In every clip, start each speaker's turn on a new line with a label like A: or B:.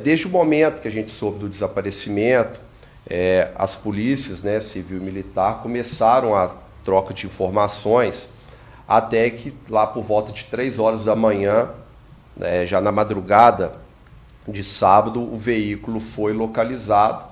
A: Desde o momento que a gente soube do desaparecimento, as polícias, né, civil e militar, começaram a troca de informações até que lá por volta de 3 horas da manhã, já na madrugada de sábado, o veículo foi localizado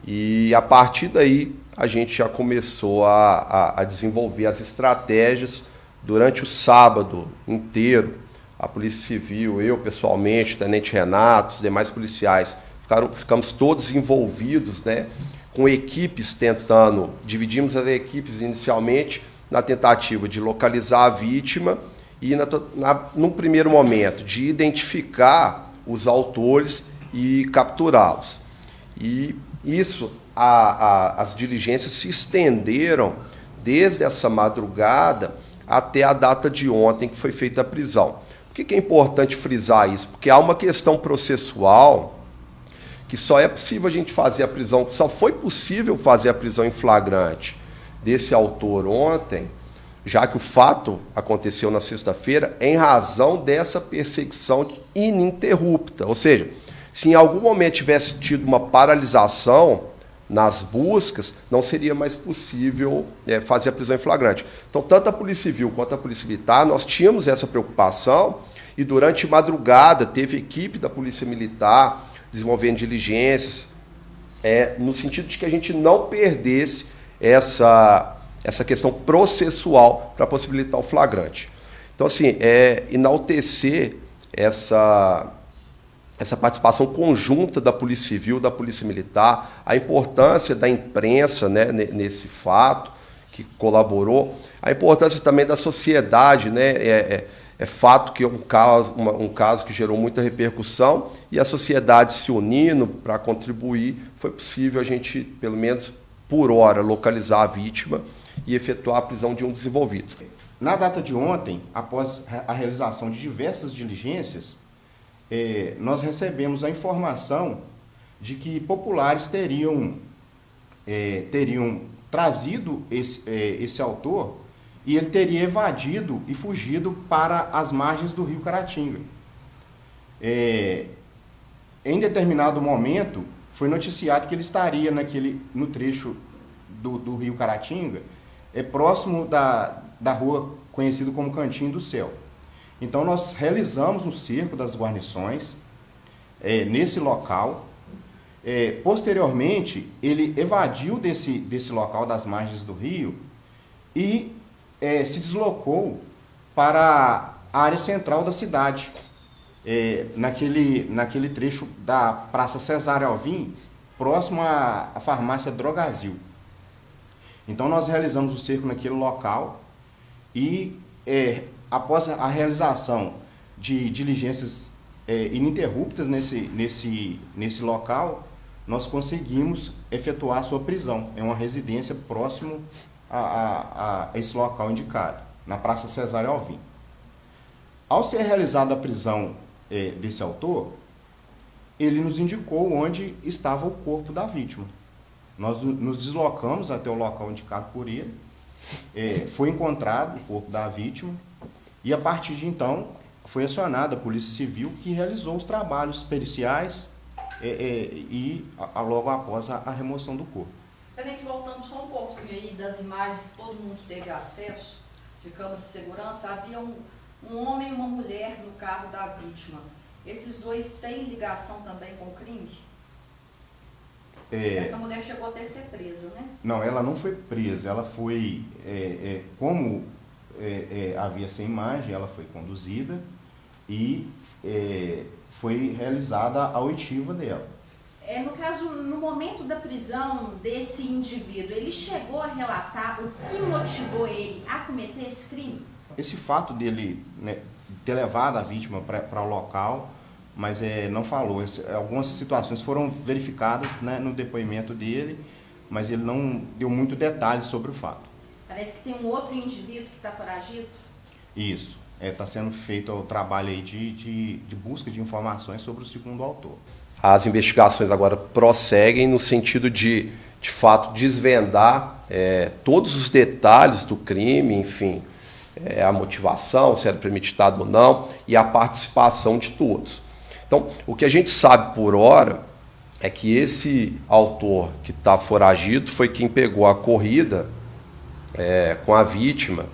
A: e a partir daí a gente já começou a desenvolver as estratégias durante o sábado inteiro. A Polícia Civil, eu pessoalmente, o Tenente Renato, os demais policiais, ficamos todos envolvidos, né, com equipes dividimos as equipes inicialmente na tentativa de localizar a vítima e, num primeiro momento, de identificar os autores e capturá-los. E isso, as diligências se estenderam desde essa madrugada até a data de ontem que foi feita a prisão. Por que é importante frisar isso? Porque há uma questão processual que só é possível a gente fazer a prisão, só foi possível fazer a prisão em flagrante desse autor ontem, já que o fato aconteceu na sexta-feira, em razão dessa perseguição ininterrupta. Ou seja, se em algum momento tivesse tido uma paralisação nas buscas, não seria mais possível fazer a prisão em flagrante. Então, tanto a Polícia Civil quanto a Polícia Militar, nós tínhamos essa preocupação e durante a madrugada teve equipe da Polícia Militar desenvolvendo diligências, no sentido de que a gente não perdesse essa questão processual para possibilitar o flagrante. Então, assim, enaltecer essa participação conjunta da Polícia Civil, da Polícia Militar, a importância da imprensa, né, nesse fato, que colaborou, a importância também da sociedade, né, é fato que é um caso que gerou muita repercussão e a sociedade se unindo para contribuir, foi possível a gente, pelo menos por hora, localizar a vítima e efetuar a prisão de um dos envolvidos.
B: Na data de ontem, após a realização de diversas diligências, nós recebemos a informação de que populares teriam trazido esse autor e ele teria evadido e fugido para as margens do rio Caratinga. Em determinado momento, foi noticiado que ele estaria no trecho do rio Caratinga, próximo da rua conhecida como Cantinho do Céu. Então, nós realizamos um cerco das guarnições nesse local. Posteriormente, ele evadiu desse local das margens do rio e se deslocou para a área central da cidade, naquele trecho da Praça Cesário Alvim, próximo à farmácia Drogazil. Então, nós realizamos o cerco naquele local e, após a realização de diligências ininterruptas nesse local, nós conseguimos efetuar a sua prisão. É uma residência próximo a esse local indicado, na Praça Cesário Alvim. Ao ser realizada a prisão desse autor, ele nos indicou onde estava o corpo da vítima. Nós nos deslocamos até o local indicado por ele, foi encontrado o corpo da vítima e, a partir de então, foi acionada a Polícia Civil, que realizou os trabalhos periciais logo após a remoção do corpo.
C: Tenente, voltando só um pouquinho aí das imagens que todo mundo teve acesso, de câmera de segurança, havia um homem e uma mulher no carro da vítima. Esses dois têm ligação também com o crime? Essa mulher chegou até ser presa, né?
B: Não, ela não foi presa, ela foi, como havia essa imagem, ela foi conduzida e foi realizada a oitiva dela.
D: No caso, no momento da prisão desse indivíduo, ele chegou a relatar o que motivou ele a cometer esse crime?
B: Esse fato dele, né, ter levado a vítima para o local, mas não falou. Algumas situações foram verificadas, né, no depoimento dele, mas ele não deu muito detalhes sobre o fato.
D: Parece que tem um outro indivíduo que está foragido?
B: Isso. Está sendo feito o trabalho aí de busca de informações sobre o segundo autor.
A: As investigações agora prosseguem no sentido de fato, desvendar todos os detalhes do crime, enfim, a motivação, se era premeditado ou não, e a participação de todos. Então, o que a gente sabe por hora é que esse autor que está foragido foi quem pegou a corrida com a vítima,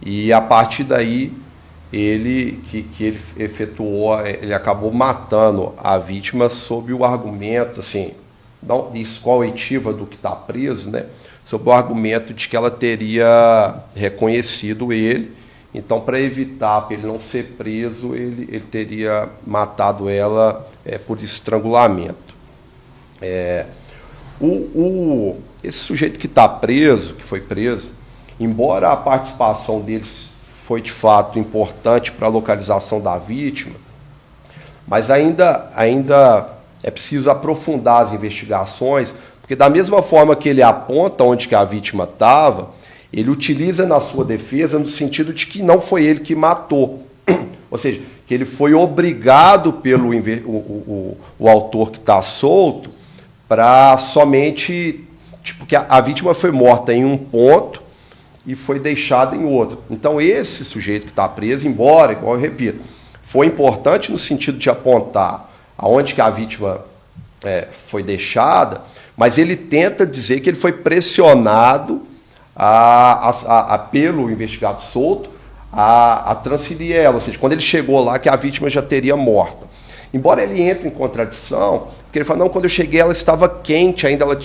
A: e a partir daí ele efetuou, ele acabou matando a vítima sob o argumento, assim, não descoletiva do que está preso, né, sob o argumento de que ela teria reconhecido ele. Então, para evitar, para ele não ser preso, ele teria matado ela por estrangulamento. Esse sujeito que está preso, que foi preso, embora a participação deles foi de fato importante para a localização da vítima, mas ainda é preciso aprofundar as investigações, porque da mesma forma que ele aponta onde que a vítima estava, ele utiliza na sua defesa no sentido de que não foi ele que matou. Ou seja, que ele foi obrigado pelo o autor que está solto para somente... Tipo, que a vítima foi morta em um ponto e foi deixada em outro. Então, esse sujeito que está preso, embora, igual eu repito, foi importante no sentido de apontar aonde que a vítima foi deixada, mas ele tenta dizer que ele foi pressionado pelo investigado solto a transferir ela, ou seja, quando ele chegou lá, que a vítima já teria morta. Embora ele entre em contradição, porque ele fala, não, quando eu cheguei ela estava quente, ainda ela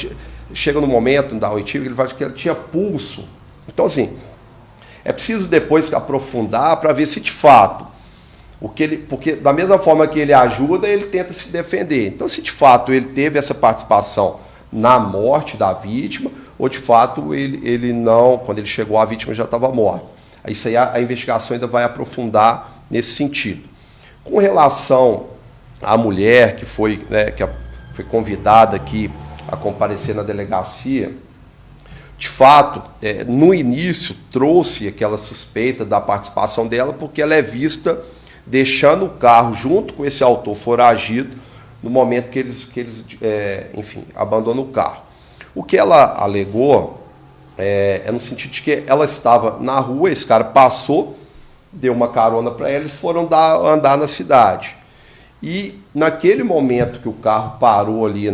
A: chega no momento da oitiva, ele fala que ela tinha pulso. Então, assim, é preciso depois aprofundar para ver se de fato, porque da mesma forma que ele ajuda, ele tenta se defender. Então, se de fato ele teve essa participação na morte da vítima, ou de fato ele não, quando ele chegou a vítima já estava morta. Isso aí a investigação ainda vai aprofundar nesse sentido. Com relação à mulher que foi convidada aqui a comparecer na delegacia, de fato, no início trouxe aquela suspeita da participação dela, porque ela é vista deixando o carro junto com esse autor foragido no momento que eles enfim, abandonam o carro. O que ela alegou é no sentido de que ela estava na rua, esse cara passou, deu uma carona para ela, eles foram andar na cidade. E naquele momento que o carro parou ali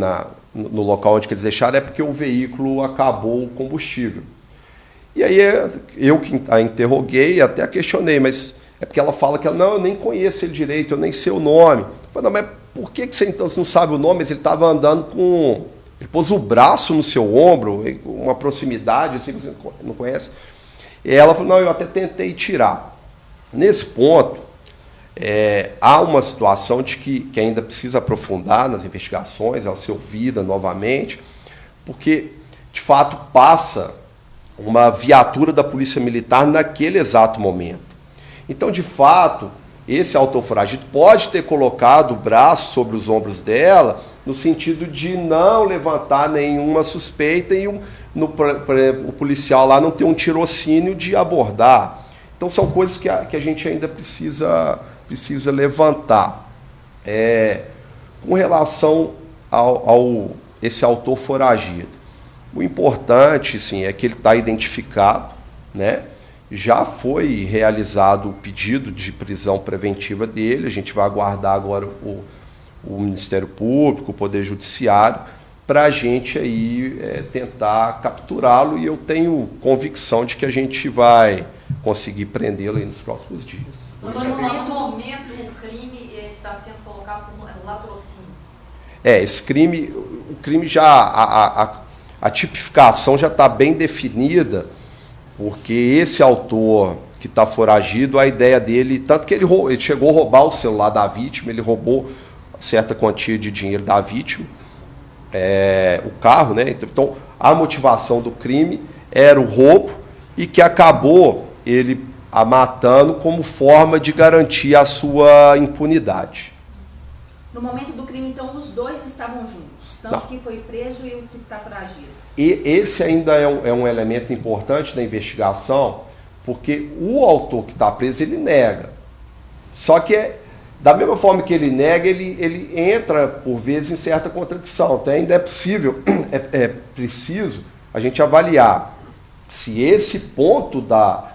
A: no local onde eles deixaram, é porque o veículo acabou o combustível. E aí eu que a interroguei, até a questionei, mas é porque ela fala que eu nem conheço ele direito, eu nem sei o nome. Eu falei, não, mas por que você então não sabe o nome? Mas ele estava andando com... Ele pôs o braço no seu ombro, uma proximidade, assim, que você não conhece. E ela falou, não, eu até tentei tirar. Nesse ponto, há uma situação de que ainda precisa aprofundar nas investigações, ela ser ouvida novamente, porque, de fato, passa uma viatura da Polícia Militar naquele exato momento. Então, de fato, esse autor foragido pode ter colocado o braço sobre os ombros dela, no sentido de não levantar nenhuma suspeita e o policial lá não ter um tirocínio de abordar. Então, são coisas que a gente ainda precisa levantar. Com relação esse autor foragido, o importante, sim, é que ele está identificado, né? Já foi realizado o pedido de prisão preventiva dele, a gente vai aguardar agora o Ministério Público, o Poder Judiciário, para a gente aí tentar capturá-lo, e eu tenho convicção de que a gente vai conseguir prendê-lo aí nos próximos dias.
C: Doutor, no momento o crime está sendo colocado como latrocínio.
A: Esse crime, o crime já, a tipificação já está bem definida, porque esse autor que está foragido, a ideia dele, tanto que ele chegou a roubar o celular da vítima, ele roubou certa quantia de dinheiro da vítima, o carro, né? Então, a motivação do crime era o roubo, e que acabou ele a matando como forma de garantir a sua impunidade.
D: No momento do crime, então, os dois estavam juntos, tanto que foi preso e o que está foragido.
A: E esse ainda é um elemento importante da investigação, porque o autor que está preso, ele nega. Só que, da mesma forma que ele nega, ele entra, por vezes, em certa contradição. Então, ainda é possível, é preciso a gente avaliar se esse ponto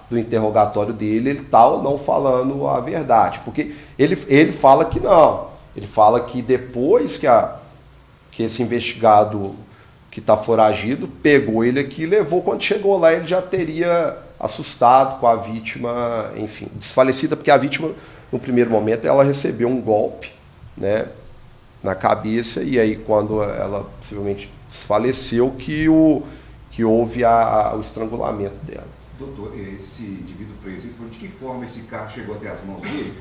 A: do interrogatório dele, ele está ou não falando a verdade. Porque ele fala que não, Ele fala que depois que esse investigado que está foragido pegou ele aqui e levou, quando chegou lá ele já teria assustado com a vítima, enfim, desfalecida, porque a vítima, no primeiro momento, ela recebeu um golpe, né, na cabeça, e aí quando ela possivelmente desfaleceu, que houve o estrangulamento dela.
E: Doutor, esse indivíduo preso, de que forma esse carro chegou até as mãos dele?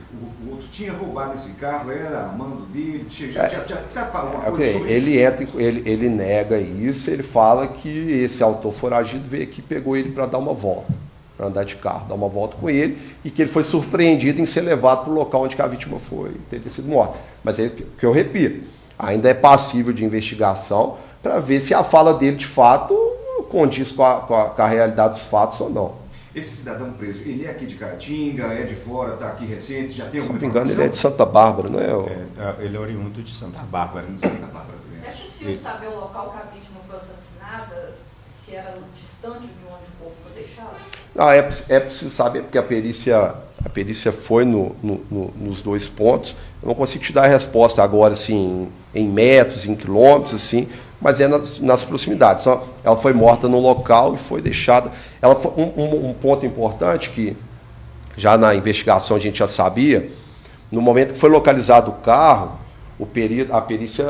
E: O outro tinha roubado esse carro, era amando dele, já sabe falar uma coisa sobre isso?
A: Ele nega isso, ele fala que esse autor foragido veio aqui e pegou ele para dar uma volta, para andar de carro, dar uma volta com ele, e que ele foi surpreendido em ser levado para o local onde a vítima teria sido morta. Mas é o que eu repito, ainda é passível de investigação para ver se a fala dele de fato condiz com a realidade dos fatos ou não.
E: Esse cidadão preso, ele é aqui de Caratinga, é de fora, está aqui recente, já tem alguma informação?
A: Se não me engano, ele é de Santa Bárbara, não é?
B: Ele é oriundo de Santa Bárbara.
C: É possível saber o local que a vítima foi assassinada, se era distante de onde o corpo foi deixado?
A: Não, é possível saber, porque a perícia foi nos dois pontos. Eu não consigo te dar a resposta agora, assim, em metros, em quilômetros, assim, mas é nas proximidades. Então, ela foi morta no local e foi deixada. Um ponto importante que já na investigação a gente já sabia, no momento que foi localizado o carro, a perícia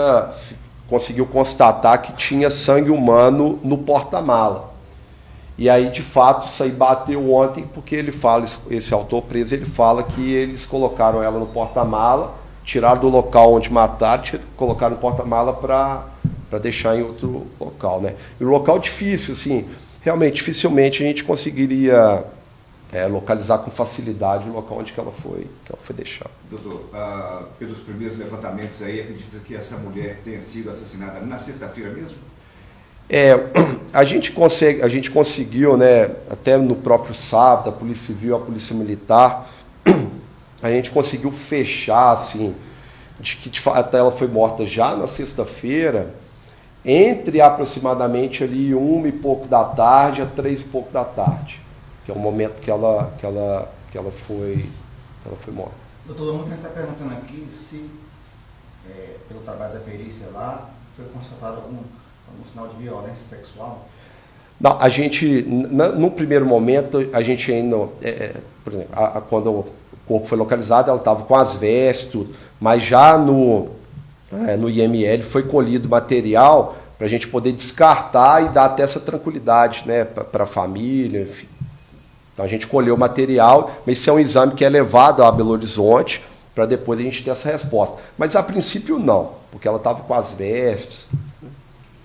A: conseguiu constatar que tinha sangue humano no porta-mala. E aí, de fato, isso aí bateu ontem, porque ele fala, esse autor preso, ele fala que eles colocaram ela no porta-mala, tiraram do local onde mataram, colocaram no porta-mala para deixar em outro local, né? E um local difícil, assim, realmente, dificilmente a gente conseguiria localizar com facilidade o local onde que ela foi deixada.
E: Doutor, pelos primeiros levantamentos aí, acredita que essa mulher tenha sido assassinada na sexta-feira mesmo?
A: A gente conseguiu, né, até no próprio sábado, a Polícia Civil, a Polícia Militar, a gente conseguiu fechar, assim, de que de fato ela foi morta já na sexta-feira, entre aproximadamente ali 1 e pouco da tarde a 3 e pouco da tarde, que é o momento que ela foi morta.
F: Doutor, muita gente está perguntando aqui se, pelo trabalho da perícia lá, foi constatado algum sinal de violência sexual?
A: Não, a gente, no primeiro momento, a gente ainda, por exemplo, quando o corpo foi localizado, ela estava com as vestes, tudo, mas já no IML foi colhido material para a gente poder descartar e dar até essa tranquilidade, né, para a família, enfim. Então a gente colheu o material, mas esse é um exame que é levado a Belo Horizonte para depois a gente ter essa resposta. Mas a princípio não, porque ela estava com as vestes.